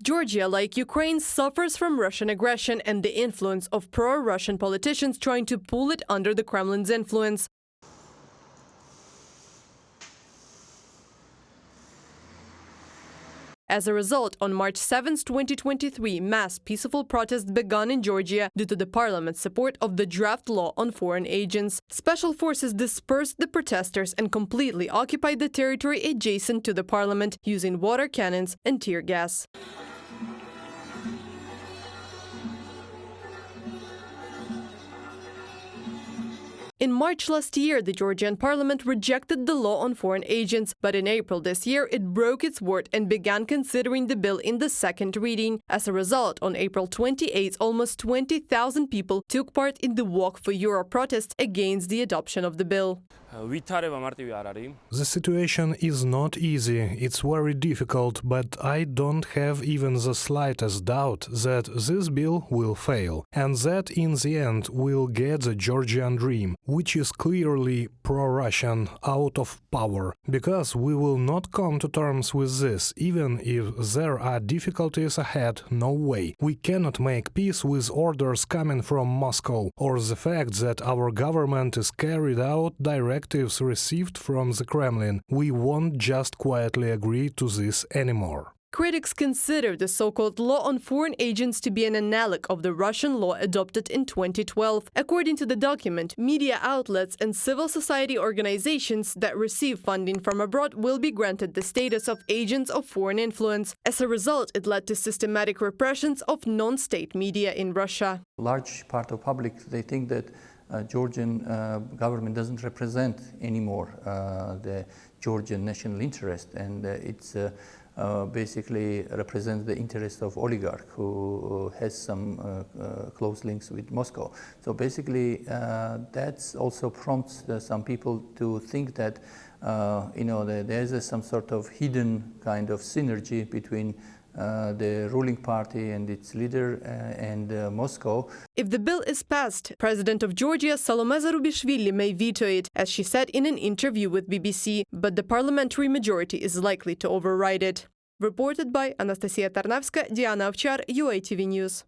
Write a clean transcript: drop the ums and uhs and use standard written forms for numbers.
Georgia, like Ukraine, suffers from Russian aggression and the influence of pro-Russian politicians trying to pull it under the Kremlin's influence. As a result, on March 7, 2023, mass peaceful protests began in Georgia due to the parliament's support of the draft law on foreign agents. Special forces dispersed the protesters and completely occupied the territory adjacent to the parliament, using water cannons and tear gas. In March last year, the Georgian parliament rejected the law on foreign agents, but in April this year, it broke its word and began considering the bill in the second reading. As a result, on April 28, almost 20,000 people took part in the Walk for Europe protest against the adoption of the bill. The situation is not easy, it's very difficult, but I don't have even the slightest doubt that this bill will fail, and that in the end we'll get the Georgian dream, which is clearly pro-Russian, out of power, because we will not come to terms with this, even if there are difficulties ahead, no way. We cannot make peace with orders coming from Moscow, or the fact that our government is carried out directives received from the Kremlin. We won't just quietly agree to this anymore. Critics consider the so-called law on foreign agents to be an analog of the Russian law adopted in 2012. According to the document, media outlets and civil society organizations that receive funding from abroad will be granted the status of agents of foreign influence. As a result, it led to systematic repressions of non-state media in Russia. A large part of public, they think that Georgian government doesn't represent anymore the Georgian national interest, and it's basically represents the interest of oligarch who has some close links with Moscow. So basically, that's also prompts some people to think that there's some sort of hidden kind of synergy between the ruling party and its leader and Moscow. If the bill is passed, President of Georgia Salome Zarubishvili may veto it, as she said in an interview with BBC, but the parliamentary majority is likely to override it. Reported by Anastasia Tarnavska, Diana Ovchar, UATV News.